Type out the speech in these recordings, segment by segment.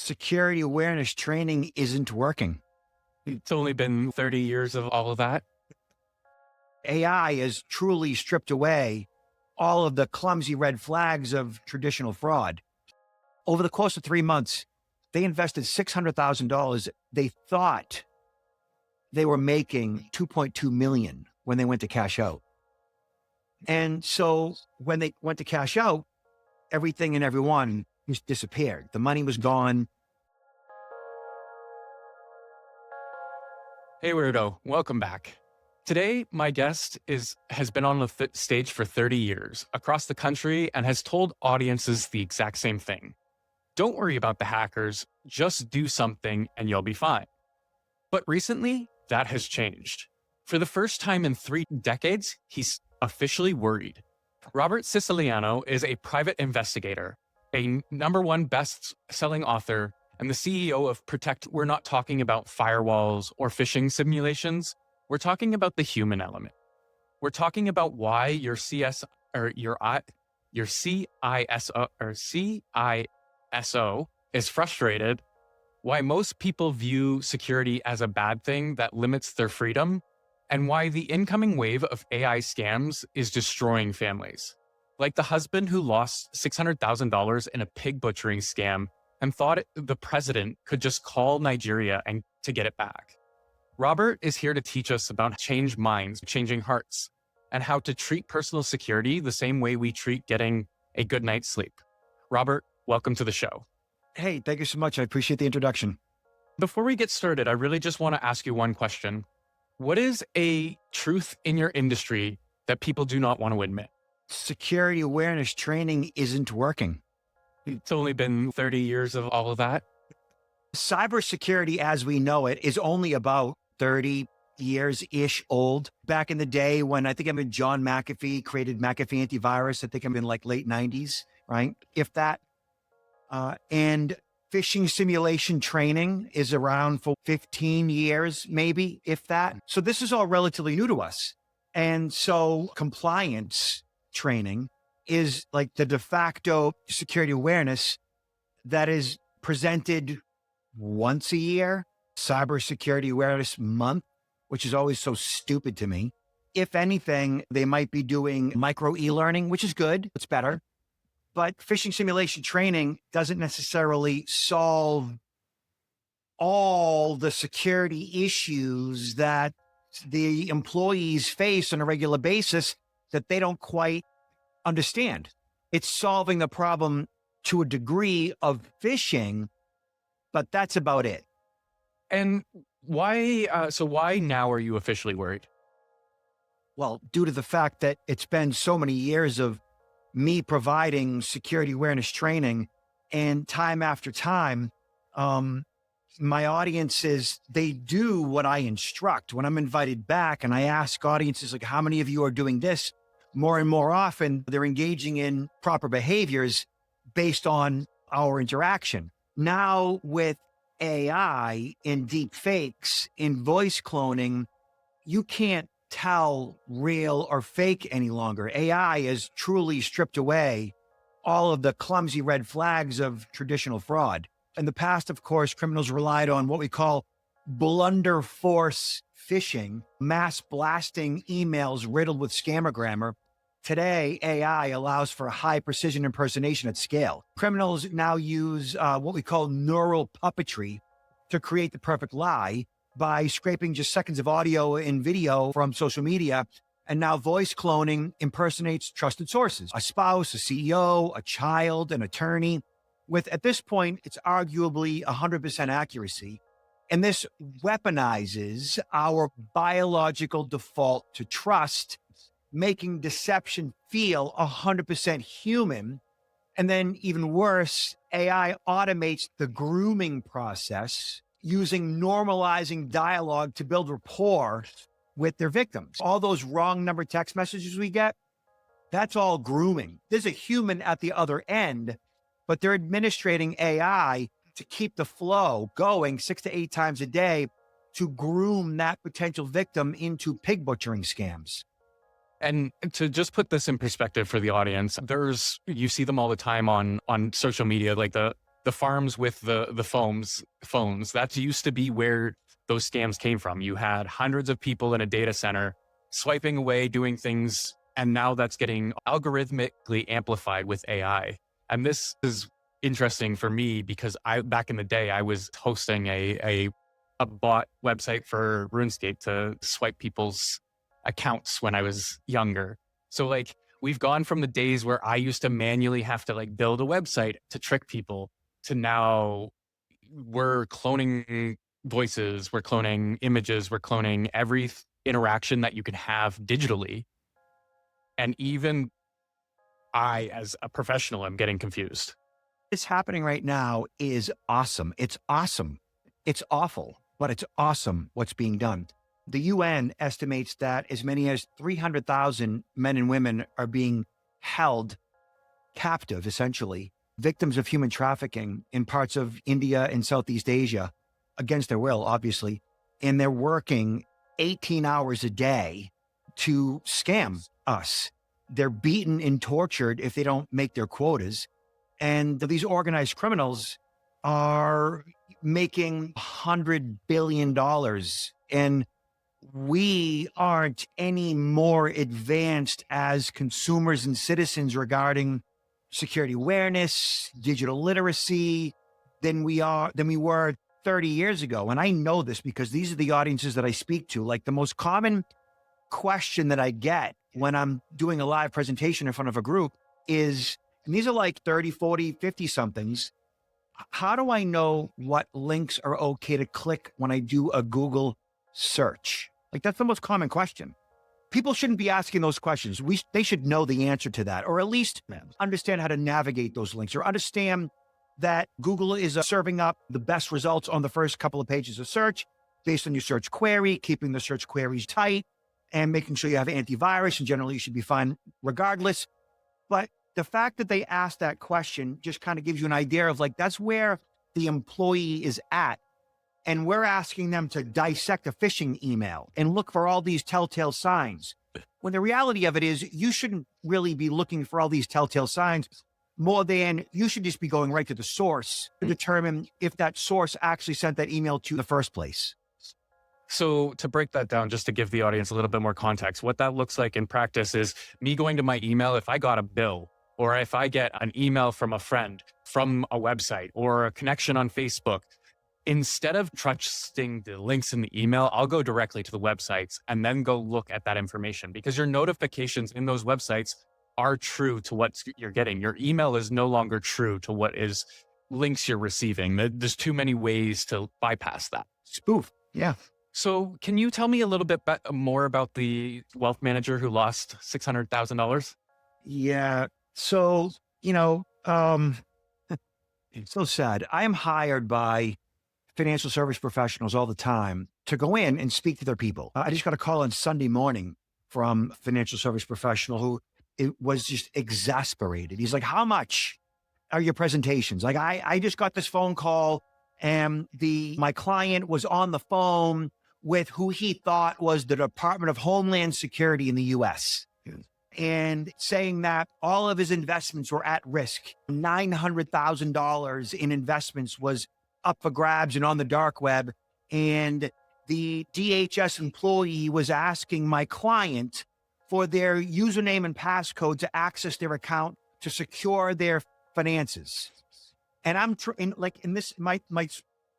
security awareness training isn't working. It's only been 30 years of all of that. AI has truly stripped away all of the clumsy red flags of traditional fraud. Over the course of 3 months, they invested $600,000. They thought they were making 2.2 million when they went to cash out. And so when they went to cash out, everything and everyone just disappeared. The money was gone. Hey, Weirdo, welcome back. Today, my guest has been on the stage for 30 years across the country and has told audiences the exact same thing. Don't worry about the hackers, just do something and you'll be fine. But recently, that has changed. For the first time in 3 decades, he's officially worried. Robert Siciliano is a private investigator, a #1 best-selling author, and the CEO of Protect. We're not talking about firewalls or phishing simulations. We're talking about the human element. We're talking about why your CISO is frustrated, why most people view security as a bad thing that limits their freedom, and why the incoming wave of AI scams is destroying families. Like the husband who lost $600,000 in a pig butchering scam and thought the president could just call Nigeria and to get it back. Robert is here to teach us about changed minds, changing hearts, and how to treat personal security the same way we treat getting a good night's sleep. Robert, welcome to the show. Hey, thank you so much. I appreciate the introduction. Before we get started, I really just want to ask you one question. What is a truth in your industry that people do not want to admit? Security awareness training isn't working. It's only been 30 years of all of that. Cybersecurity as we know it is only about 30 years-ish old. Back in the day when I think John McAfee created McAfee antivirus, I think I'm in like late 90s, right? If that. And phishing simulation training is around for 15 years, maybe, if that. So this is all relatively new to us. And so compliance training is like the de facto security awareness that is presented once a year, cybersecurity awareness month, which is always so stupid to me. If anything, they might be doing micro e-learning, which is good. It's better. But phishing simulation training doesn't necessarily solve all the security issues that the employees face on a regular basis that they don't quite understand. It's solving the problem to a degree of phishing, but that's about it. And why, so why now are you officially worried? Well, due to the fact that it's been so many years of me providing security awareness training, and time after time, my audiences, they do what I instruct. When I'm invited back and I ask audiences, like, how many of you are doing this? More and more often, they're engaging in proper behaviors based on our interaction. Now with AI and deepfakes and voice cloning, you can't tell real or fake any longer. AI has truly stripped away all of the clumsy red flags of traditional fraud. In the past, of course, criminals relied on what we call blunder force phishing, mass blasting emails riddled with scammer grammar. Today, AI allows for high precision impersonation at scale. Criminals now use what we call neural puppetry to create the perfect lie by scraping just seconds of audio and video from social media. And now voice cloning impersonates trusted sources, a spouse, a CEO, a child, an attorney. With, at this point, it's arguably 100% accuracy. And this weaponizes our biological default to trust, making deception feel 100% human. And then even worse, AI automates the grooming process using normalizing dialogue to build rapport with their victims. All those wrong number text messages we get, that's all grooming. There's a human at the other end, but they're administrating AI to keep the flow going 6 to 8 times a day to groom that potential victim into pig butchering scams. And to just put this in perspective for the audience, you see them all the time on social media, like the the farms with the phones, that used to be where those scams came from. You had hundreds of people in a data center swiping away, doing things, and now that's getting algorithmically amplified with AI. And this is interesting for me because back in the day, I was hosting a bot website for RuneScape to swipe people's accounts when I was younger. So like we've gone from the days where I used to manually have to like build a website to trick people to now we're cloning voices, we're cloning images, we're cloning every interaction that you can have digitally. And even I, as a professional, am getting confused. What's happening right now is awesome. It's awesome. It's awful, but it's awesome what's being done. The UN estimates that as many as 300,000 men and women are being held captive, essentially, victims of human trafficking in parts of India and Southeast Asia, against their will, obviously. And they're working 18 hours a day to scam us. They're beaten and tortured if they don't make their quotas. And these organized criminals are making $100 billion. And we aren't any more advanced as consumers and citizens regarding security awareness, digital literacy than we were 30 years ago. And I know this because these are the audiences that I speak to. Like the most common question that I get when I'm doing a live presentation in front of a group is, and these are like 30, 40, 50 somethings. How do I know what links are okay to click when I do a Google search? Like that's the most common question. People shouldn't be asking those questions. They should know the answer to that, or at least understand how to navigate those links, or understand that Google is serving up the best results on the first couple of pages of search based on your search query, keeping the search queries tight and making sure you have antivirus, and generally you should be fine regardless. But the fact that they asked that question just kind of gives you an idea of like, that's where the employee is at. And we're asking them to dissect a phishing email and look for all these telltale signs. When the reality of it is, you shouldn't really be looking for all these telltale signs more than you should just be going right to the source to determine if that source actually sent that email to you in the first place. So to break that down, just to give the audience a little bit more context, what that looks like in practice is me going to my email. If I got a bill, or if I get an email from a friend, from a website, or a connection on Facebook, instead of trusting the links in the email, I'll go directly to the websites and then go look at that information, because your notifications in those websites are true to what you're getting. Your email is no longer true to what is links you're receiving. There's too many ways to bypass that. Spoof. Yeah. So can you tell me a little bit more about the wealth manager who lost $600,000? Yeah. So, it's so sad. I am hired by financial service professionals all the time to go in and speak to their people. I just got a call on Sunday morning from a financial service professional who was just exasperated. He's like, how much are your presentations? Like, I just got this phone call and my client was on the phone with who he thought was the Department of Homeland Security in the US. And saying that all of his investments were at risk. $900,000 in investments was up for grabs and on the dark web. And the DHS employee was asking my client for their username and passcode to access their account to secure their finances. And my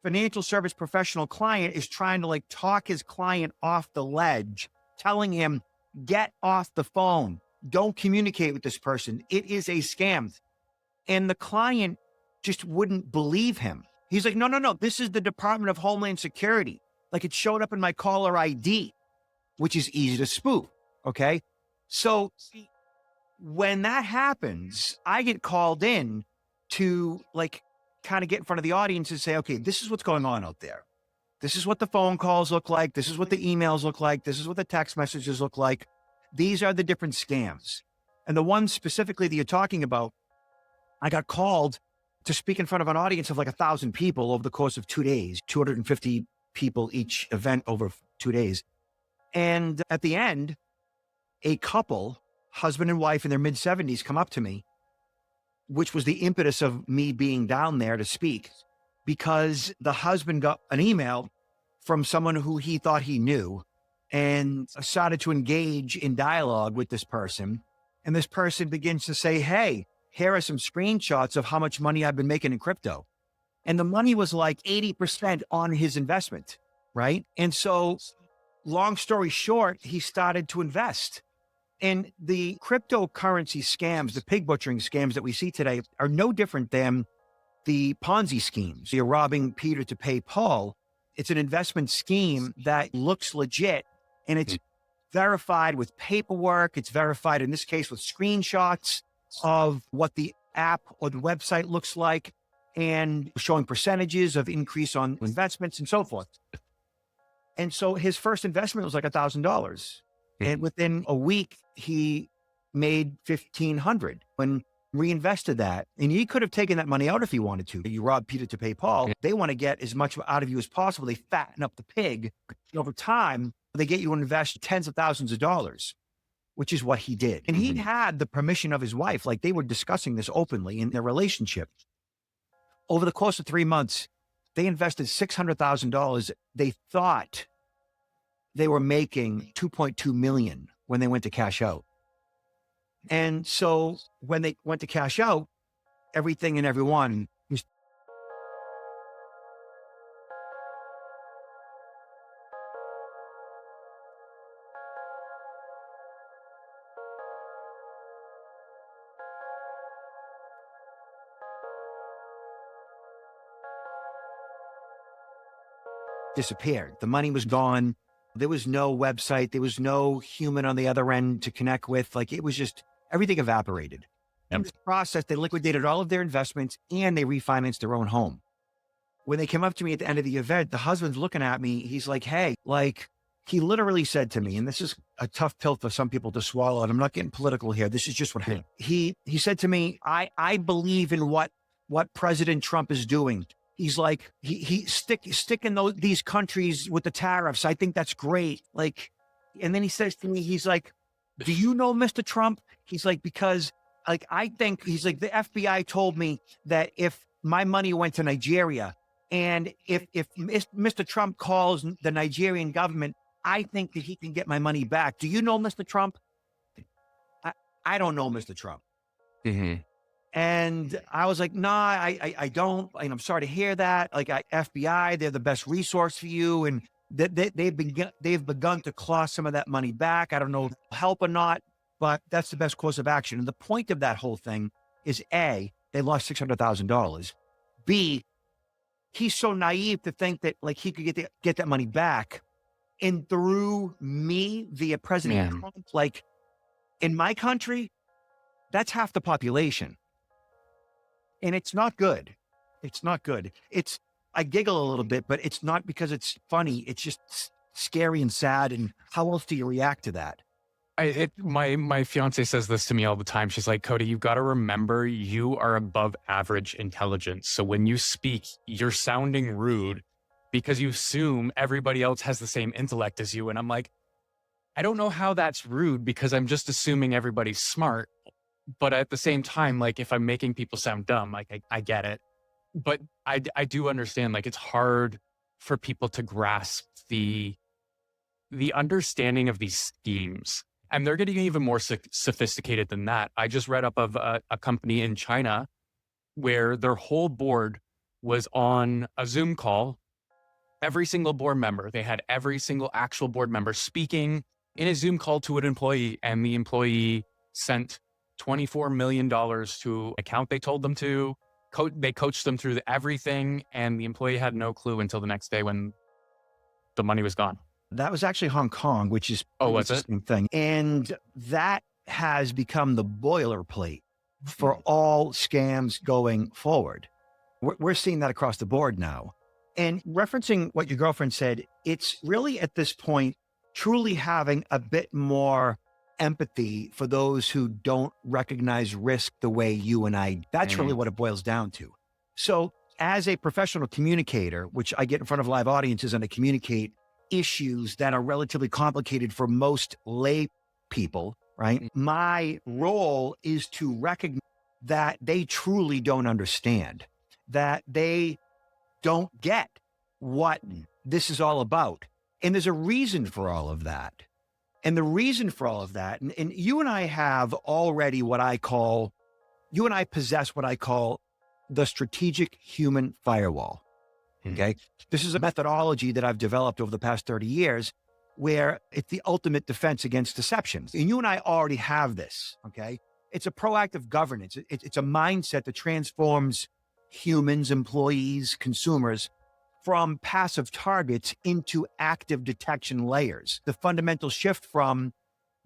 financial service professional client is trying to talk his client off the ledge, telling him, get off the phone. Don't communicate with this person. It is a scam. And the client just wouldn't believe him. He's like, no, this is the Department of Homeland Security. Like, it showed up in my caller ID, which is easy to spoof. Okay. So when that happens, I get called in to kind of get in front of the audience and say, okay, this is what's going on out there. This is what the phone calls look like. This is what the emails look like. This is what the text messages look like. These are the different scams. And the one specifically that you're talking about, I got called to speak in front of an audience of 1,000 people over the course of 2 days, 250 people each event over 2 days. And at the end, a couple, husband and wife in their mid-70s, come up to me which was the impetus of me being down there to speak, because the husband got an email from someone who he thought he knew and started to engage in dialogue with this person. And this person begins to say, hey, here are some screenshots of how much money I've been making in crypto. And the money was like 80% on his investment, right? And so, long story short, he started to invest. And the cryptocurrency scams, the pig butchering scams that we see today are no different than the Ponzi schemes. You're robbing Peter to pay Paul. It's an investment scheme that looks legit, and it's verified with paperwork. It's verified, in this case, with screenshots of what the app or the website looks like, and showing percentages of increase on investments and so forth. And so his first investment was like $1,000. And within a week, he made 1,500 and reinvested that. And he could have taken that money out if he wanted to. You rob Peter to pay Paul. They want to get as much out of you as possible. They fatten up the pig. Over time, they get you to invest tens of thousands of dollars, which is what he did. And he had the permission of his wife. Like, they were discussing this openly in their relationship. Over the course of 3 months, they invested $600,000. They thought they were making 2.2 million when they went to cash out. And so when they went to cash out, everything and everyone was disappeared. The money was gone. There was no website. There was no human on the other end to connect with. Like, it was just, everything evaporated. In this process, they liquidated all of their investments and they refinanced their own home. When they came up to me at the end of the event, the husband's looking at me. He's like, hey, like, he literally said to me, and this is a tough pill for some people to swallow, and I'm not getting political here. This is just what happened. He said to me, I believe in what President Trump is doing. He's like, he sticking these countries with the tariffs. I think that's great. Like, and then he says to me, he's like, do you know Mr. Trump? He's like, because like, I think, he's like, the FBI told me that if my money went to Nigeria and if Mr. Trump calls the Nigerian government, I think that he can get my money back. Do you know Mr. Trump? I don't know Mr. Trump. And I was like, nah, I don't. And I'm sorry to hear that. Like, FBI, they're the best resource for you. And they've begun to claw some of that money back. I don't know if it'll help or not, but that's the best course of action. And the point of that whole thing is, A, they lost $600,000. B, he's so naive to think that like he could get that money back. And through me via President Trump, like, in my country, that's half the population. And it's not good. It's not good. I giggle a little bit, but it's not because it's funny. It's just scary and sad. And how else do you react to that? My fiance says this to me all the time. She's like, Cody, you've got to remember you are above average intelligence. So when you speak, you're sounding rude because you assume everybody else has the same intellect as you. And I'm like, I don't know how that's rude because I'm just assuming everybody's smart. But at the same time, like, if I'm making people sound dumb, like, I get it. But I do understand, like, it's hard for people to grasp the understanding of these schemes. And they're getting even more sophisticated than that. I just read up of a company in China where their whole board was on a Zoom call. Every single board member, they had every single actual board member speaking in a Zoom call to an employee, and the employee sent $24 million to an account they told them to. They coached them through everything, and the employee had no clue until the next day when the money was gone. That was actually Hong Kong, which is was it? Thing. And that has become the boilerplate for all scams going forward. We're seeing that across the board now. And referencing what your girlfriend said, it's really at this point truly having a bit more empathy for those who don't recognize risk the way you and I. That's really what it boils down to. So as a professional communicator, which I get in front of live audiences and I communicate issues that are relatively complicated for most lay people, right? My role is to recognize that they truly don't understand, that they don't get what this is all about. And there's a reason for all of that. And the reason for all of that, and you and I have already you and I possess what I call the strategic human firewall. Okay. This is a methodology that I've developed over the past 30 years where it's the ultimate defense against deception. And you and I already have this. Okay. It's a proactive governance. It's a mindset that transforms humans, employees, consumers from passive targets into active detection layers. The fundamental shift from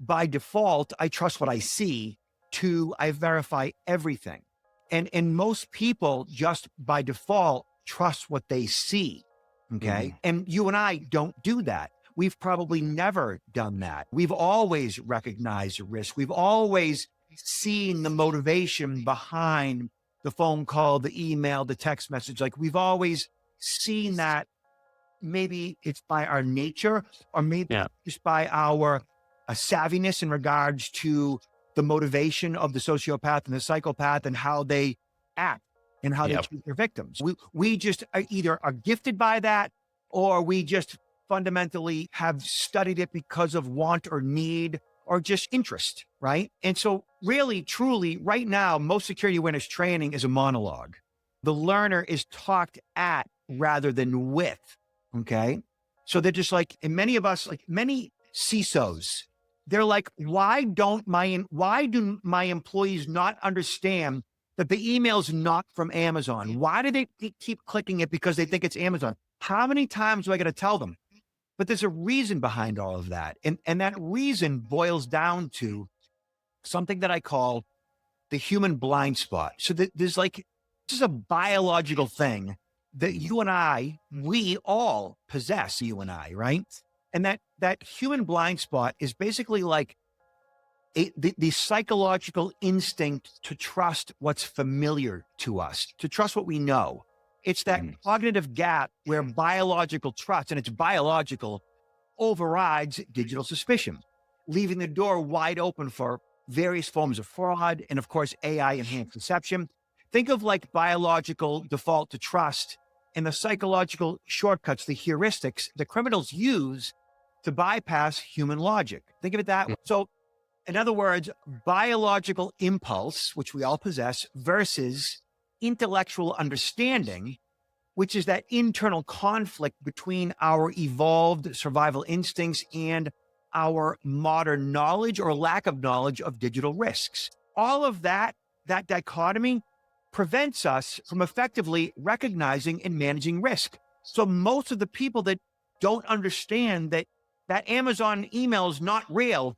by default, I trust what I see to I verify everything. And most people just by default trust what they see. Okay. And you and I don't do that. We've probably never done that. We've always recognized risk. We've always seen the motivation behind the phone call, the email, the text message. Like we've always seen that. Maybe it's by our nature, or maybe just by our savviness in regards to the motivation of the sociopath and the psychopath and how they act and how they treat their victims. We just either are gifted by that, or we just fundamentally have studied it because of want or need or just interest, right? And so really, truly, right now, most security awareness training is a monologue. The learner is talked at rather than with, okay? So they're just like, and many of us, like many CISOs, they're like, why do my employees not understand that the email's not from Amazon? Why do they keep clicking it because they think it's Amazon? How many times do I got to tell them? But there's a reason behind all of that. And that reason boils down to something that I call the human blind spot. So there's like, this is a biological thing that you and I, we all possess, you and I, right? And that human blind spot is basically like the psychological instinct to trust what's familiar to us, to trust what we know. It's that cognitive gap where biological trust, and it's biological, overrides digital suspicion, leaving the door wide open for various forms of fraud and, of course, AI-enhanced deception. Think of like biological default to trust and the psychological shortcuts, the heuristics the criminals use to bypass human logic. Think of it that way. So, in other words, biological impulse, which we all possess, versus intellectual understanding, which is that internal conflict between our evolved survival instincts and our modern knowledge or lack of knowledge of digital risks. All of that dichotomy prevents us from effectively recognizing and managing risk. So most of the people that don't understand that Amazon email is not real,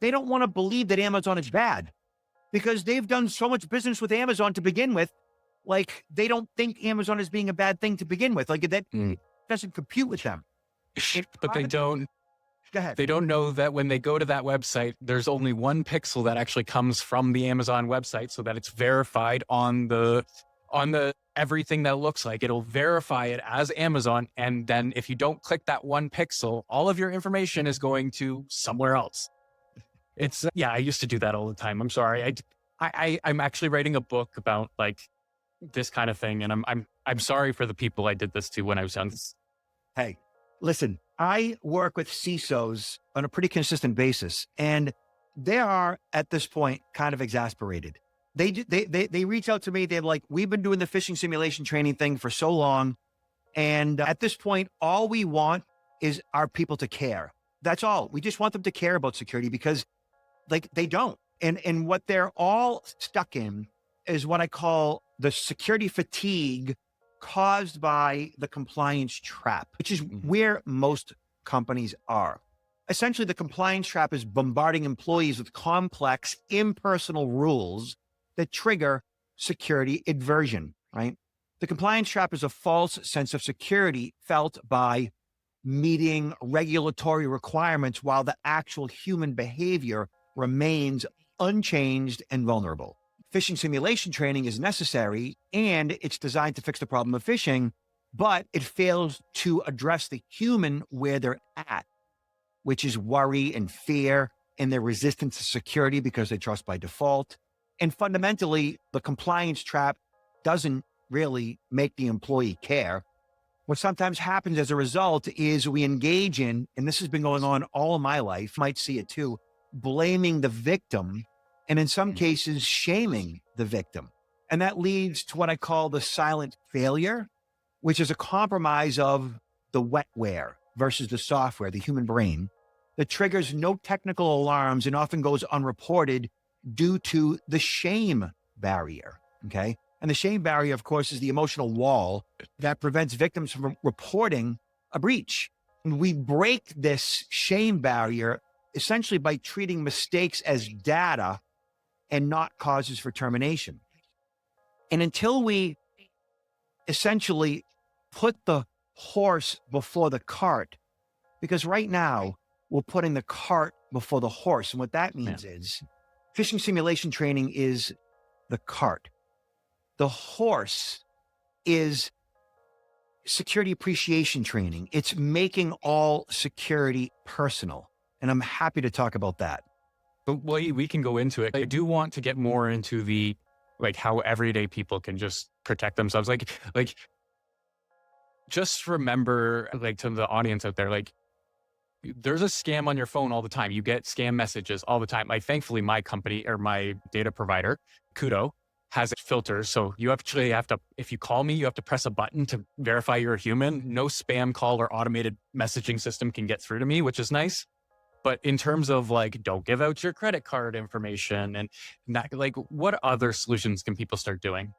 they don't want to believe that Amazon is bad because they've done so much business with Amazon to begin with. Like they don't think Amazon is being a bad thing to begin with. Like that doesn't compute with them. But they don't. Go ahead. They don't know that when they go to that website, there's only one pixel that actually comes from the Amazon website, so that it's verified on the everything that looks like. It'll verify it as Amazon, and then if you don't click that one pixel, all of your information is going to somewhere else. It's I used to do that all the time. I'm sorry. I'm actually writing a book about like this kind of thing, and I'm sorry for the people I did this to when I was young. Hey, listen, I work with CISOs on a pretty consistent basis, and they are at this point kind of exasperated. They reach out to me. They're like, we've been doing the phishing simulation training thing for so long, and at this point, all we want is our people to care. That's all. We just want them to care about security because, like, they don't. And what they're all stuck in is what I call the security fatigue caused by the compliance trap, which is where most companies are. Essentially, the compliance trap is bombarding employees with complex, impersonal rules that trigger security aversion, right? The compliance trap is a false sense of security felt by meeting regulatory requirements while the actual human behavior remains unchanged and vulnerable. Phishing simulation training is necessary and it's designed to fix the problem of phishing, but it fails to address the human where they're at, which is worry and fear and their resistance to security because they trust by default. And fundamentally, the compliance trap doesn't really make the employee care. What sometimes happens as a result is we engage in, and this has been going on all of my life, might see it too, blaming the victim, and in some cases, shaming the victim. And that leads to what I call the silent failure, which is a compromise of the wetware versus the software, the human brain, that triggers no technical alarms and often goes unreported due to the shame barrier. Okay. And the shame barrier, of course, is the emotional wall that prevents victims from reporting a breach. And we break this shame barrier essentially by treating mistakes as data and not causes for termination. And until we essentially put the horse before the cart, because right now we're putting the cart before the horse. And what that means is phishing simulation training is the cart. The horse is security appreciation training. It's making all security personal. And I'm happy to talk about that. But we can go into it. I do want to get more into the, like, how everyday people can just protect themselves. Like, just remember, like, to the audience out there, like, there's a scam on your phone all the time. You get scam messages all the time. Like, thankfully, my company or my data provider, Cody, has filters. So you actually have to, if you call me, you have to press a button to verify you're a human. No spam call or automated messaging system can get through to me, which is nice. But in terms of, like, don't give out your credit card information and that, like, what other solutions can people start doing?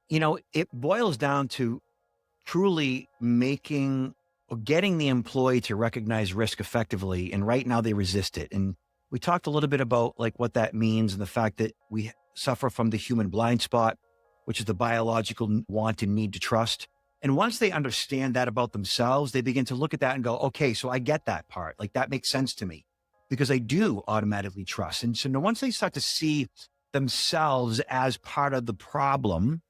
You know, it boils down to truly making or getting the employee to recognize risk effectively. And right now they resist it. And we talked a little bit about like what that means and the fact that we suffer from the human blind spot, which is the biological want and need to trust. And once they understand that about themselves, they begin to look at that and go, okay, so I get that part. Like that makes sense to me because I do automatically trust. And so once they start to see themselves as part of the problem,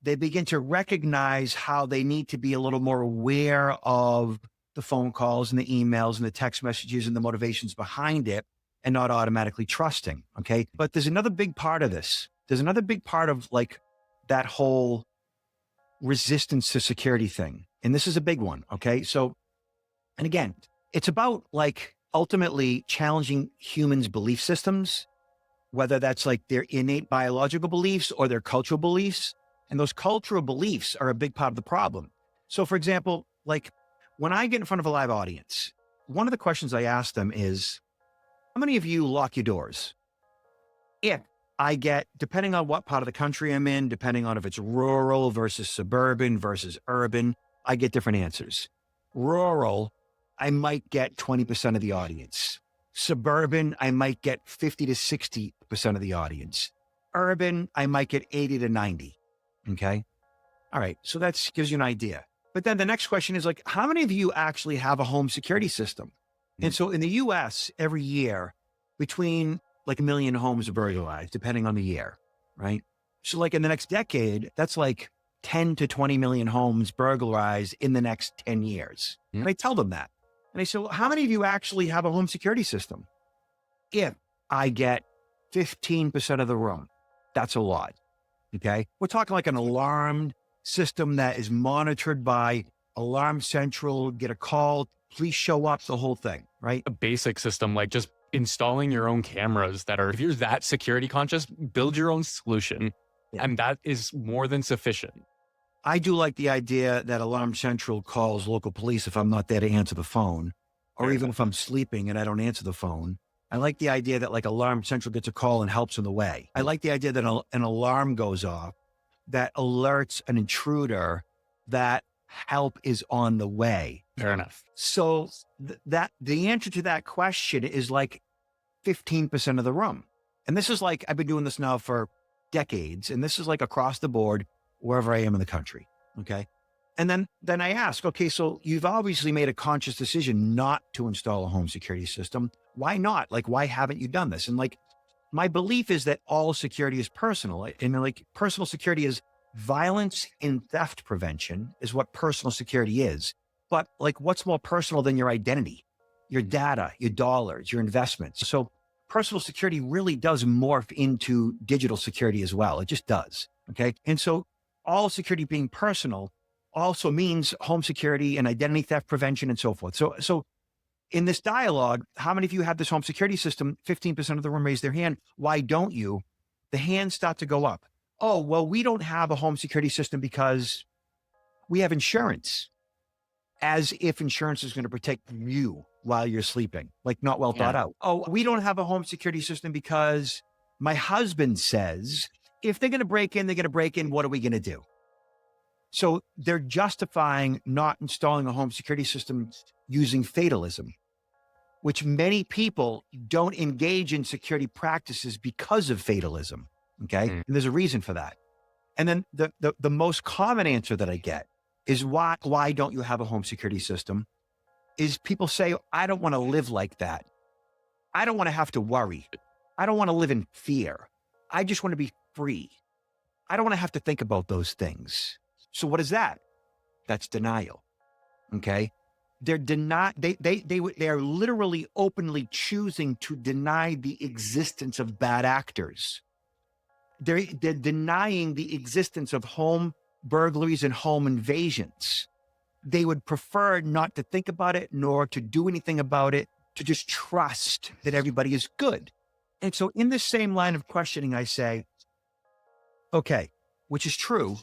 they begin to recognize how they need to be a little more aware of the phone calls and the emails and the text messages and the motivations behind it and not automatically trusting. Okay. But there's another big part of this. There's another big part of like that whole resistance to security thing. And this is a big one. Okay. So, and again, it's about like ultimately challenging humans' belief systems, whether that's like their innate biological beliefs or their cultural beliefs. And those cultural beliefs are a big part of the problem. So for example, like when I get in front of a live audience, one of the questions I ask them is, how many of you lock your doors? If I get, depending on what part of the country I'm in, depending on if it's rural versus suburban versus urban, I get different answers. Rural, I might get 20% of the audience. Suburban, I might get 50 to 60% of the audience. Urban, I might get 80 to 90. Okay. All right. So that gives you an idea. But then the next question is like, how many of you actually have a home security system? And so in the US every year, between like 1 million homes are burglarized, depending on the year, right? So like in the next decade, that's like 10 to 20 million homes burglarized in the next 10 years. And I tell them that. And I say, well, how many of you actually have a home security system? If I get 15% of the room, that's a lot. Okay. We're talking like an alarmed system that is monitored by Alarm Central, get a call, please show up, the whole thing, right? A basic system, like just installing your own cameras that are, if you're that security conscious, build your own solution. Yeah. And that is more than sufficient. I do like the idea that Alarm Central calls local police if I'm not there to answer the phone, or even if I'm sleeping and I don't answer the phone. I like the idea that like Alarm Central gets a call and helps in the way. I like the idea that an alarm goes off that alerts an intruder that help is on the way. Fair enough. So that the answer to that question is like 15% of the room. And this is like, I've been doing this now for decades, and this is like across the board, wherever I am in the country. Okay. And then I ask, okay, so you've obviously made a conscious decision not to install a home security system. Why not? Like, why haven't you done this? And like, my belief is that all security is personal, and like personal security is violence and theft prevention is what personal security is. But like, what's more personal than your identity, your data, your dollars, your investments? So personal security really does morph into digital security as well. It just does. Okay. And so all security being personal also means home security and identity theft prevention and so forth. So in this dialogue, how many of you have this home security system? 15% of the room raise their hand. Why don't you? The hands start to go up. Oh, well, we don't have a home security system because we have insurance, as if insurance is going to protect you while you're sleeping, like not well thought Yeah. out. Oh, we don't have a home security system because my husband says if they're going to break in, they're going to break in. What are we going to do? So they're justifying not installing a home security system using fatalism, which many people don't engage in security practices because of fatalism. Okay. Mm. And there's a reason for that. And then the most common answer that I get is why don't you have a home security system? Is people say, I don't want to live like that. I don't want to have to worry. I don't want to live in fear. I just want to be free. I don't want to have to think about those things. So what is that? That's denial. Okay. They are literally openly choosing to deny the existence of bad actors. They're denying the existence of home burglaries and home invasions. They would prefer not to think about it, nor to do anything about it, to just trust that everybody is good. And so in this same line of questioning, I say, okay, which is true.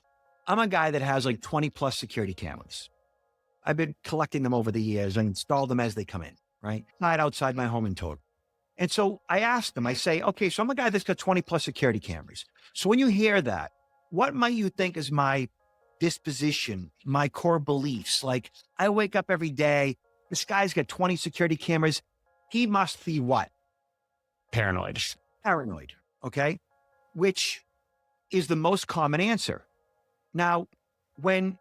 I'm a guy that has like 20 plus security cameras. I've been collecting them over the years. I install them as they come in, right? Not outside my home in total. And so I asked them, I say, okay, so I'm a guy that's got 20 plus security cameras. So when you hear that, what might you think is my disposition, my core beliefs? Like I wake up every day, this guy's got 20 security cameras. He must be what? Paranoid. Paranoid. Okay. Which is the most common answer. Now, when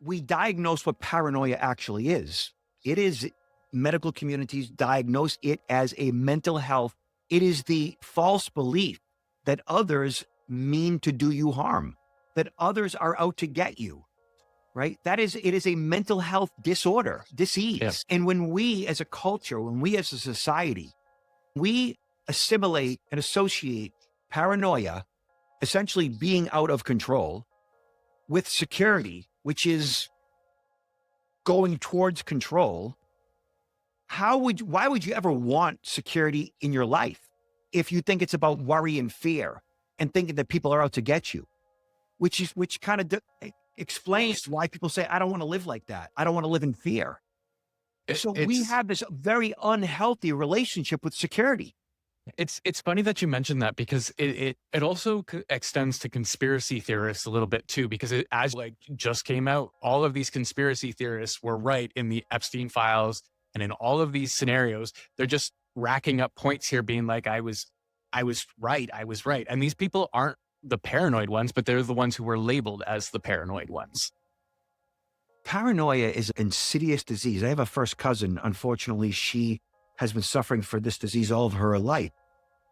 we diagnose what paranoia actually is, it is medical communities diagnose it as a mental health. It is the false belief that others mean to do you harm, that others are out to get you, right? It is a mental health disorder, disease. Yeah. And when we as a culture, when we as a society, we assimilate and associate paranoia, essentially being out of control, with security, which is going towards control, why would you ever want security in your life if you think it's about worry and fear and thinking that people are out to get you, which kind of explains why people say, I don't want to live like that. I don't want to live in fear. So we have this very unhealthy relationship with security. It's funny that you mentioned that because it also extends to conspiracy theorists a little bit too, because as like just came out, all of these conspiracy theorists were right in the Epstein files and in all of these scenarios. They're just racking up points here being like, I was right. And these people aren't the paranoid ones, but they're the ones who were labeled as the paranoid ones. Paranoia is an insidious disease. I have a first cousin. Unfortunately, she has been suffering for this disease all of her life.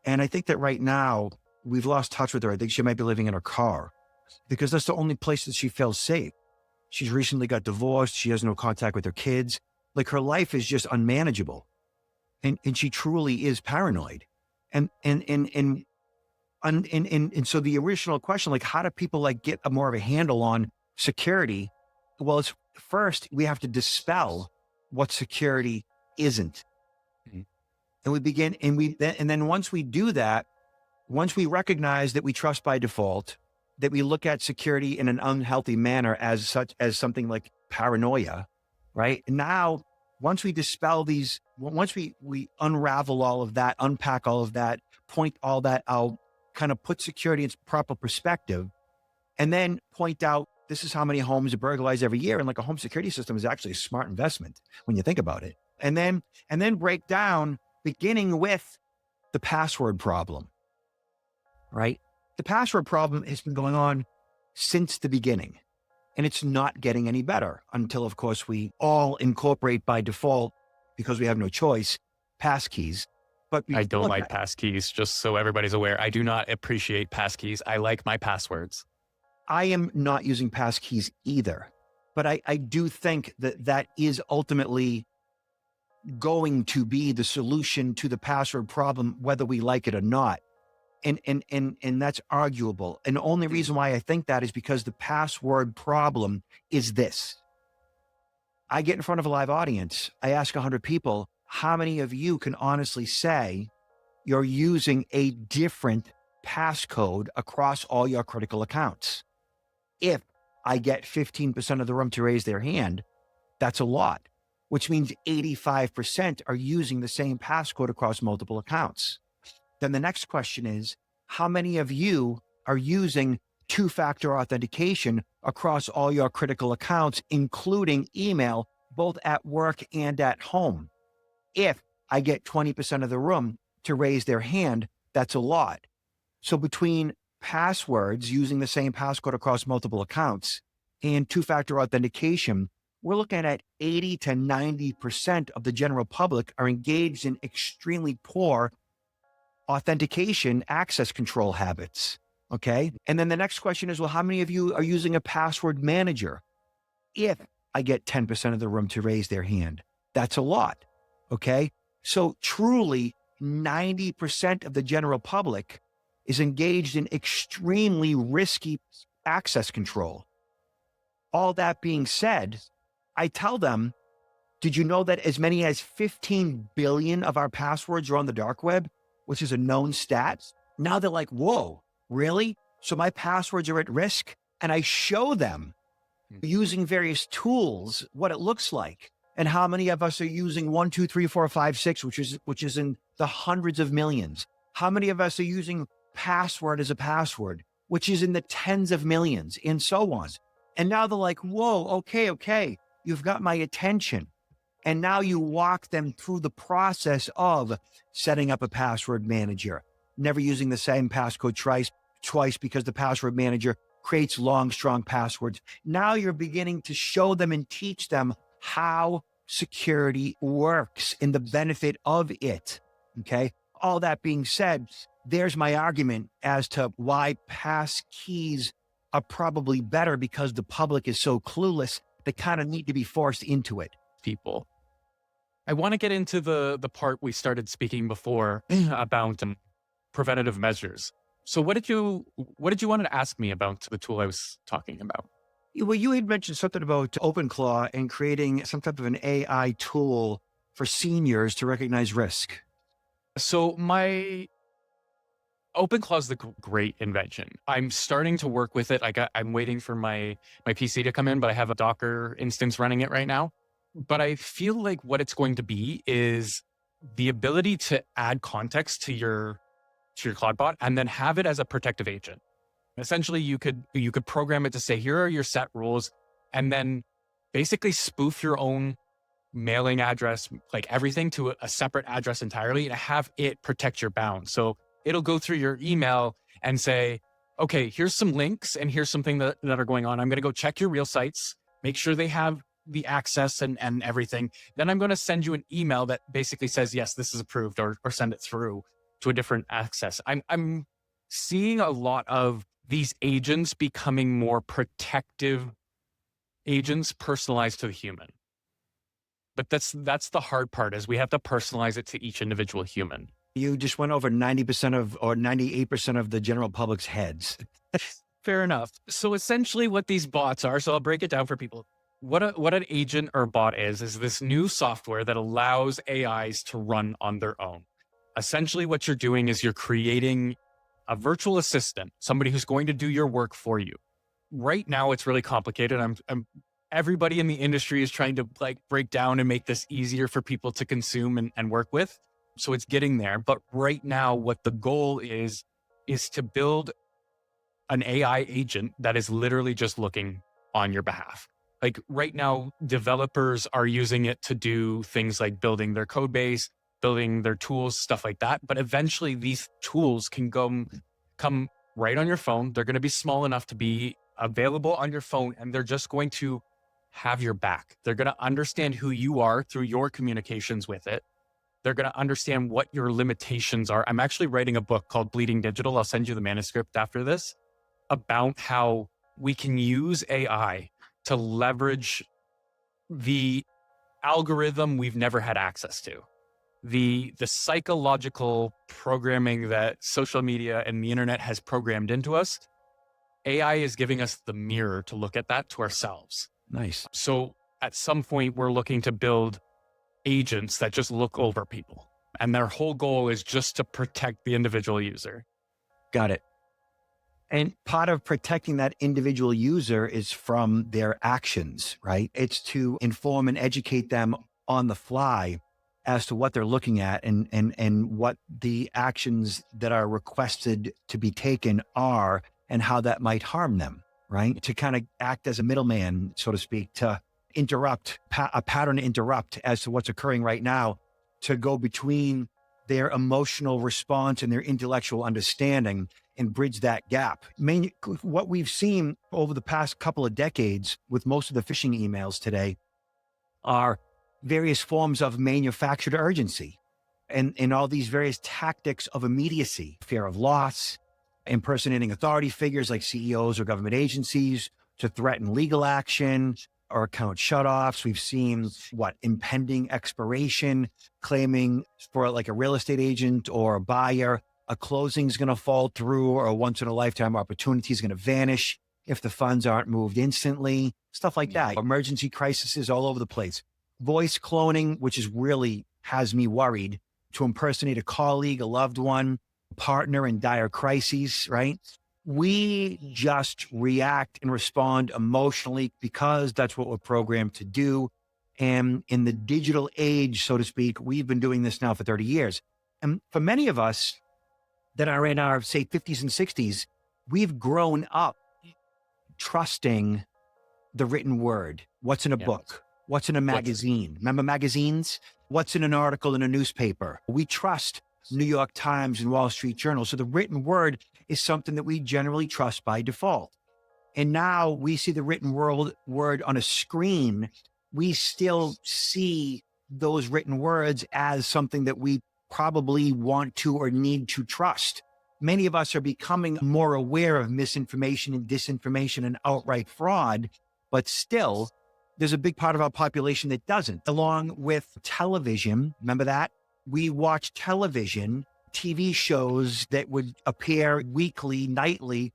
And I think that right now we've lost touch with her. I think she might be living in her car because that's the only place that she feels safe. She's recently got divorced. She has no contact with her kids. Like her life is just unmanageable. And she truly is paranoid. And so the original question, like, how do people like get more of a handle on security? Well, it's first we have to dispel what security isn't. And we begin, and then once we do that, once we recognize that we trust by default, that we look at security in an unhealthy manner as something like paranoia, right? And now, once we dispel these, once we unravel all of that, unpack all of that, point all that out, kind of put security in its proper perspective, and then point out, this is how many homes are burglarized every year. And like a home security system is actually a smart investment when you think about it. And then break down, beginning with the password problem, right? The password problem has been going on since the beginning, and it's not getting any better until, of course, we all incorporate by default, because we have no choice, passkeys. But I don't like passkeys, just so everybody's aware. I do not appreciate passkeys. I like my passwords. I am not using passkeys either, but I do think that is ultimately going to be the solution to the password problem, whether we like it or not. And that's arguable. And the only reason why I think that is because the password problem is this. I get in front of a live audience. I ask 100 people, how many of you can honestly say you're using a different passcode across all your critical accounts? If I get 15% of the room to raise their hand, that's a lot, which means 85% are using the same passcode across multiple accounts. Then the next question is, how many of you are using two-factor authentication across all your critical accounts, including email, both at work and at home? If I get 20% of the room to raise their hand, that's a lot. So between passwords using the same passcode across multiple accounts and two-factor authentication, we're looking at 80 to 90% of the general public are engaged in extremely poor authentication access control habits. Okay. And then the next question is, well, how many of you are using a password manager? If I get 10% of the room to raise their hand, that's a lot. Okay. So truly 90% of the general public is engaged in extremely risky access control. All that being said, I tell them, did you know that as many as 15 billion of our passwords are on the dark web, which is a known stat? Now they're like, whoa, really? So my passwords are at risk? And I show them using various tools what it looks like and how many of us are using 1, 2, 3, 4, 5, 6, which is in the hundreds of millions. How many of us are using password as a password, which is in the tens of millions, and so on. And now they're like, whoa, okay, you've got my attention. And now you walk them through the process of setting up a password manager, never using the same passcode twice because the password manager creates long, strong passwords. Now you're beginning to show them and teach them how security works and the benefit of it. Okay. All that being said, there's my argument as to why pass keys are probably better, because the public is so clueless. They kind of need to be forced into it. People. I want to get into the part we started speaking before about preventative measures. So what did you want to ask me about the tool I was talking about? Well, you had mentioned something about OpenClaw and creating some type of an AI tool for seniors to recognize risk. So my OpenClaw is the great invention. I'm starting to work with it. I'm waiting for my PC to come in, but I have a Docker instance running it right now. But I feel like what it's going to be is the ability to add context to your Cloud bot and then have it as a protective agent. Essentially, you could program it to say, here are your set rules, and then basically spoof your own mailing address, like everything, to a separate address entirely, and have it protect your bounds. So it'll go through your email and say, okay, here's some links and here's something that are going on. I'm going to go check your real sites, make sure they have the access and everything. Then I'm going to send you an email that basically says, yes, this is approved, or send it through to a different access. I'm seeing a lot of these agents becoming more protective agents, personalized to the human. But that's the hard part, is we have to personalize it to each individual human. You just went over 90% or 98% of the general public's heads. Fair enough. So essentially what these bots are, so I'll break it down for people. What an agent or bot is this new software that allows AIs to run on their own. Essentially what you're doing is you're creating a virtual assistant, somebody who's going to do your work for you. Right now, it's really complicated. Everybody in the industry is trying to break down and make this easier for people to consume and work with. So it's getting there. But right now, what the goal is to build an AI agent that is literally just looking on your behalf. Like right now, developers are using it to do things like building their code base, building their tools, stuff like that. But eventually these tools can come right on your phone. They're going to be small enough to be available on your phone, and they're just going to have your back. They're going to understand who you are through your communications with it. They're going to understand what your limitations are. I'm actually writing a book called Bleeding Digital. I'll send you the manuscript after this, about how we can use AI to leverage the algorithm we've never had access to. The psychological programming that social media and the internet has programmed into us, AI is giving us the mirror to look at that to ourselves. Nice. So at some point, we're looking to build agents that just look over people. And their whole goal is just to protect the individual user. Got it. And part of protecting that individual user is from their actions, right? It's to inform and educate them on the fly as to what they're looking at and what the actions that are requested to be taken are and how that might harm them, right? To kind of act as a middleman, so to speak, to interrupt, a pattern to interrupt as to what's occurring right now, to go between their emotional response and their intellectual understanding and bridge that gap. What we've seen over the past couple of decades with most of the phishing emails today are various forms of manufactured urgency and all these various tactics of immediacy, fear of loss, impersonating authority figures like CEOs or government agencies to threaten legal action or account shutoffs. We've seen impending expiration, claiming for like a real estate agent or a buyer, a closing is going to fall through or a once in a lifetime opportunity is going to vanish if the funds aren't moved instantly, stuff like that. Emergency crises all over the place. Voice cloning, which is really has me worried, to impersonate a colleague, a loved one, partner in dire crises, right? We just react and respond emotionally because that's what we're programmed to do. And in the digital age, so to speak, we've been doing this now for 30 years. And for many of us that are in our, say, 50s and 60s, we've grown up trusting the written word. What's in a book? What's in a magazine? Remember magazines? What's in an article in a newspaper? We trust New York Times and Wall Street Journal. So the written word is something that we generally trust by default. And now we see the written word on a screen. We still see those written words as something that we probably want to or need to trust. Many of us are becoming more aware of misinformation and disinformation and outright fraud, but still, there's a big part of our population that doesn't. Along with television, remember that? We watch television, TV shows that would appear weekly, nightly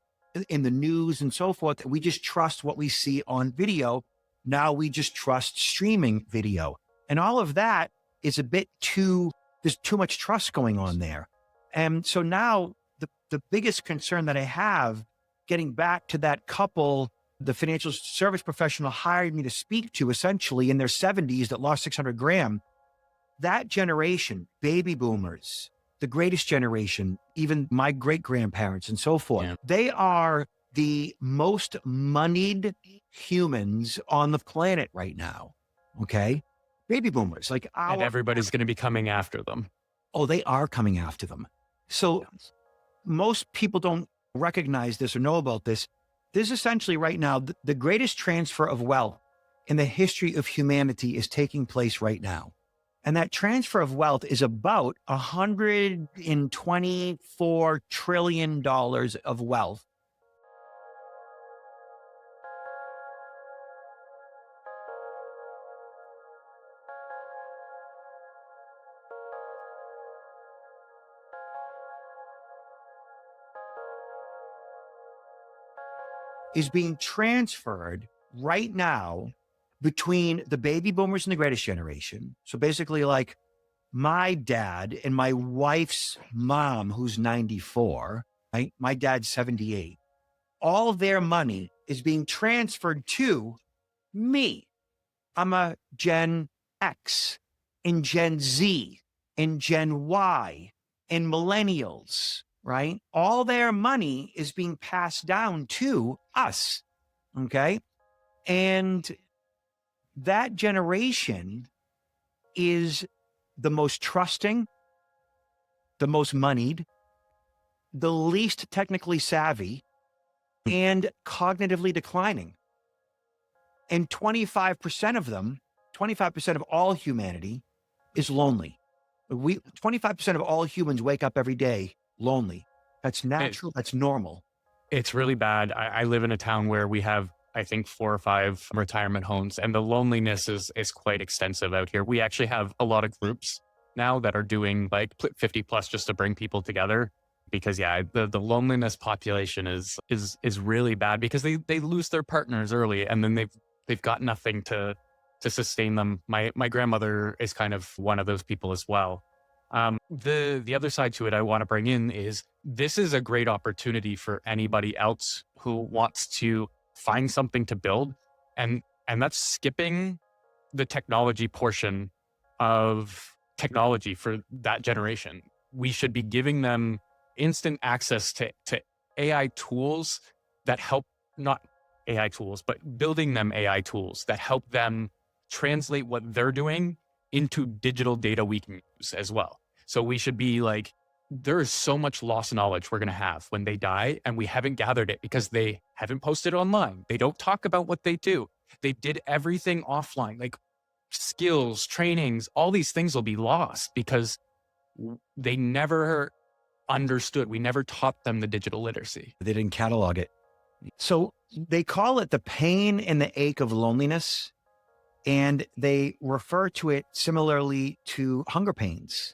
in the news and so forth. We just trust what we see on video. Now we just trust streaming video. And all of that is a bit there's too much trust going on there. And so now the biggest concern that I have, getting back to that couple, the financial service professional hired me to speak to essentially in their 70s that lost 600 grand, that generation, baby boomers, the greatest generation, even my great grandparents and so forth, they are the most moneyed humans on the planet right now. Okay. Baby boomers, and everybody's going to be coming after them. Oh, they are coming after them. So most people don't recognize this or know about this. There's essentially right now, the greatest transfer of wealth in the history of humanity is taking place right now. And that transfer of wealth is about $124 trillion of wealth. Is being transferred right now between the baby boomers and the greatest generation. So basically like my dad and my wife's mom, who's 94, right? My dad's 78. All their money is being transferred to me. I'm a Gen X and Gen Z and Gen Y and millennials, right? All their money is being passed down to us, okay? And that generation is the most trusting, the most moneyed, the least technically savvy, and cognitively declining. And 25% of them, 25% of all humanity is lonely. 25% of all humans wake up every day lonely. That's natural. That's normal. It's really bad. I live in a town where we have I think 4 or 5 retirement homes, and the loneliness is quite extensive out here. We actually have a lot of groups now that are doing like 50 plus just to bring people together. Because yeah, the loneliness population is really bad because they lose their partners early, and then they've got nothing to sustain them. My grandmother is kind of one of those people as well. The other side to it I want to bring in is this is a great opportunity for anybody else who wants to find something to build, and that's skipping the technology portion of technology for that generation. We should be giving them instant access to AI tools that help, not AI tools, but building them AI tools that help them translate what they're doing into digital data we can use as well. So we should be like, there is so much lost knowledge we're going to have when they die, and we haven't gathered it because they haven't posted online. They don't talk about what they do. They did everything offline, like skills, trainings, all these things will be lost because they never understood. We never taught them the digital literacy. They didn't catalog it. So they call it the pain and the ache of loneliness, and they refer to it similarly to hunger pains.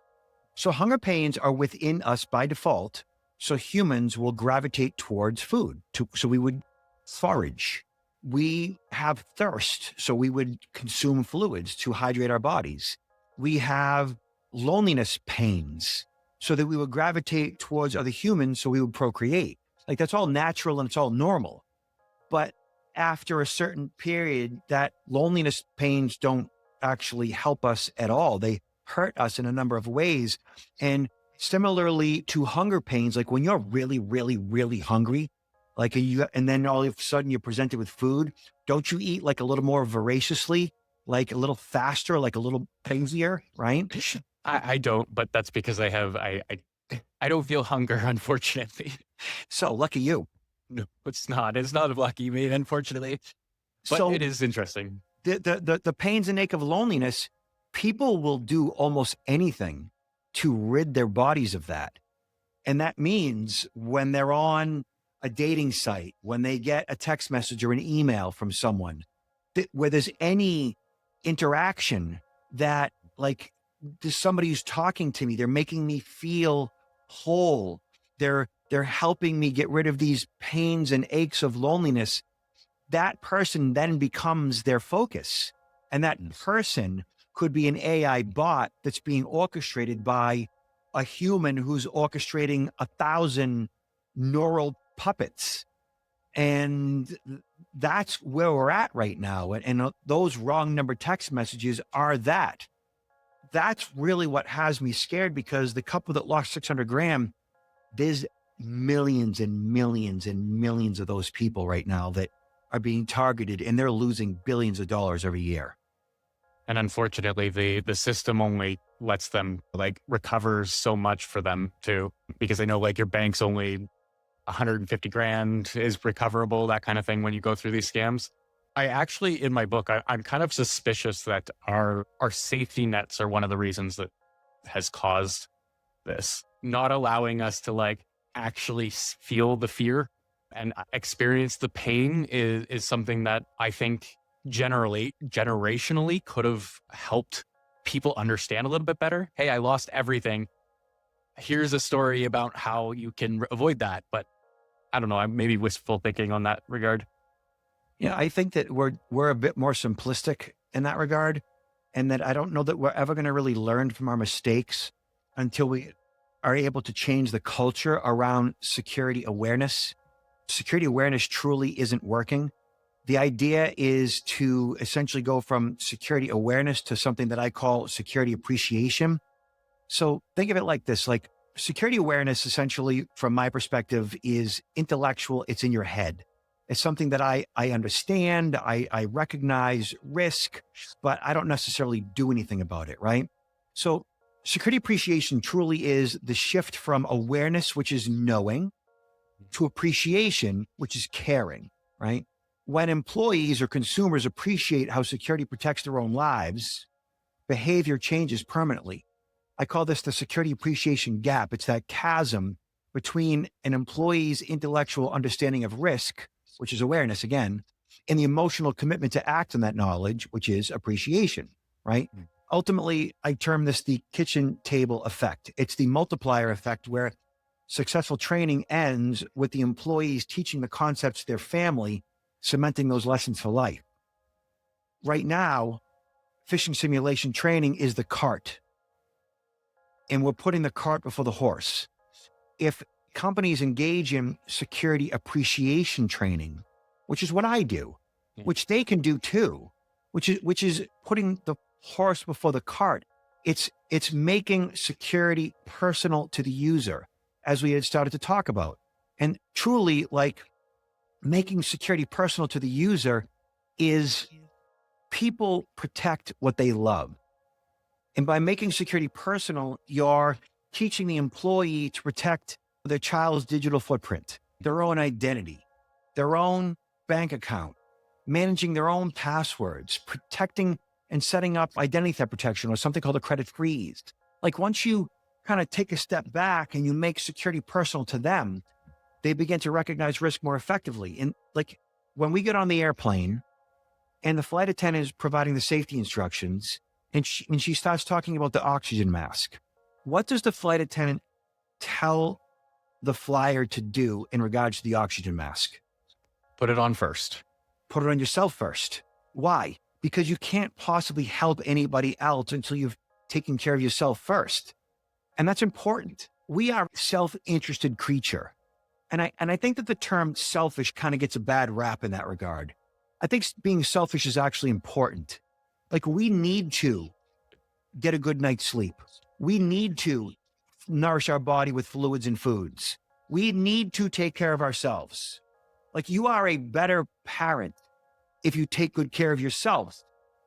So hunger pains are within us by default. So humans will gravitate towards food. So we would forage. We have thirst. So we would consume fluids to hydrate our bodies. We have loneliness pains so that we would gravitate towards other humans. So we would procreate. Like that's all natural and it's all normal. But after a certain period, that loneliness pains don't actually help us at all. They hurt us in a number of ways. And similarly to hunger pains, like when you're really, really, really hungry, like and then all of a sudden you're presented with food, don't you eat like a little more voraciously, like a little faster, like a little crazier, right? I don't, but that's because I don't feel hunger, unfortunately. So lucky you. No, it's not. It's not lucky me, unfortunately. But so it is interesting. The pains and ache of loneliness, people will do almost anything to rid their bodies of that. And that means when they're on a dating site, when they get a text message or an email from someone, where there's any interaction that like there's somebody who's talking to me, they're making me feel whole. They're helping me get rid of these pains and aches of loneliness. That person then becomes their focus. And that person could be an AI bot that's being orchestrated by a human who's orchestrating 1,000 neural puppets. And that's where we're at right now. And those wrong number text messages are that. That's really what has me scared, because the couple that lost 600 grand, there's millions and millions and millions of those people right now that are being targeted, and they're losing billions of dollars every year. And unfortunately, the system only lets them like recover so much for them too, because I know like your bank's only 150 grand is recoverable, that kind of thing when you go through these scams. I actually, in my book, I'm kind of suspicious that our safety nets are one of the reasons that has caused this, not allowing us to like actually feel the fear and experience the pain is something that I think generationally could have helped people understand a little bit better. Hey, I lost everything. Here's a story about how you can avoid that. But I don't know, I'm maybe wistful thinking on that regard. Yeah, I think that we're a bit more simplistic in that regard, and that I don't know that we're ever going to really learn from our mistakes until we are able to change the culture around security awareness. Security awareness truly isn't working. The idea is to essentially go from security awareness to something that I call security appreciation. So think of it like this, like security awareness essentially from my perspective is intellectual. It's in your head. It's something that I understand. I recognize risk, but I don't necessarily do anything about it, right? So security appreciation truly is the shift from awareness, which is knowing, to appreciation, which is caring, right? When employees or consumers appreciate how security protects their own lives, behavior changes permanently. I call this the security appreciation gap. It's that chasm between an employee's intellectual understanding of risk, which is awareness again, and the emotional commitment to act on that knowledge, which is appreciation, right? Ultimately, I term this the kitchen table effect. It's the multiplier effect where successful training ends with the employees teaching the concepts to their family, cementing those lessons for life. Right now, phishing simulation training is the cart, and we're putting the cart before the horse. If companies engage in security appreciation training, which is what I do, which they can do too, which is putting the horse before the cart. It's making security personal to the user, as we had started to talk about. And truly, like, making security personal to the user is people protect what they love. And by making security personal, you're teaching the employee to protect their child's digital footprint, their own identity, their own bank account, managing their own passwords, protecting and setting up identity theft protection, or something called a credit freeze. Like, once you kind of take a step back and you make security personal to them, they begin to recognize risk more effectively. And like, when we get on the airplane and the flight attendant is providing the safety instructions, and she starts talking about the oxygen mask, what does the flight attendant tell the flyer to do in regards to the oxygen mask? Put it on first. Put it on yourself first. Why? Because you can't possibly help anybody else until you've taken care of yourself first. And that's important. We are a self-interested creature. And I think that the term selfish kind of gets a bad rap in that regard. I think being selfish is actually important. Like, we need to get a good night's sleep. We need to nourish our body with fluids and foods. We need to take care of ourselves. Like, you are a better parent if you take good care of yourself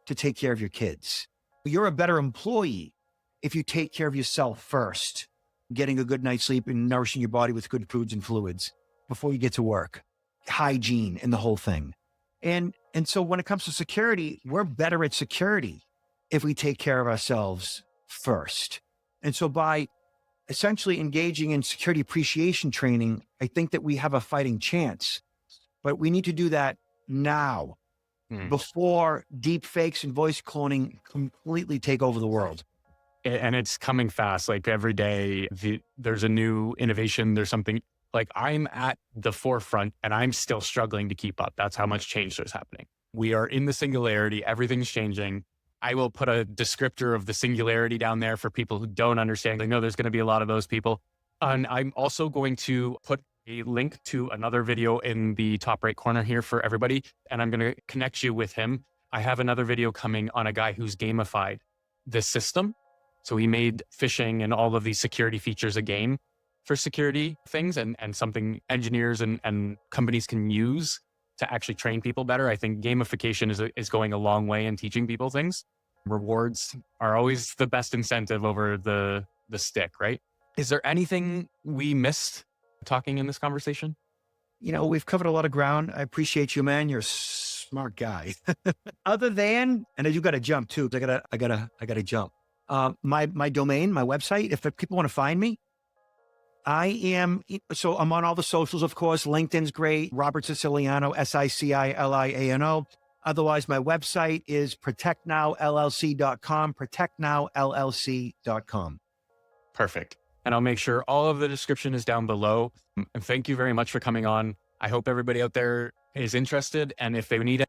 to take care of your kids. You're a better employee if you take care of yourself first, getting a good night's sleep and nourishing your body with good foods and fluids before you get to work, hygiene and the whole thing. And so when it comes to security, we're better at security if we take care of ourselves first. And so by essentially engaging in security appreciation training, I think that we have a fighting chance, but we need to do that now, before deep fakes and voice cloning completely take over the world. And it's coming fast. Like, every day there's a new innovation. There's something. Like, I'm at the forefront and I'm still struggling to keep up. That's how much change there's happening. We are in the singularity. Everything's changing. I will put a descriptor of the singularity down there for people who don't understand. I know there's going to be a lot of those people. And I'm also going to put a link to another video in the top right corner here for everybody. And I'm going to connect you with him. I have another video coming on a guy who's gamified this system. So he made phishing and all of these security features a game for security things, and something engineers and companies can use to actually train people better. I think gamification is going a long way in teaching people things. Rewards are always the best incentive over the stick, right? Is there anything we missed talking in this conversation? You know, we've covered a lot of ground. I appreciate you, man. You're a smart guy. Other than, and you got to jump too, because I gotta jump. My domain, my website, if people want to find me, I'm on all the socials, of course. LinkedIn's great. Robert Siciliano, Siciliano. Otherwise, my website is protectnowllc.com, protectnowllc.com. Perfect. And I'll make sure all of the description is down below. And thank you very much for coming on. I hope everybody out there is interested. And if they need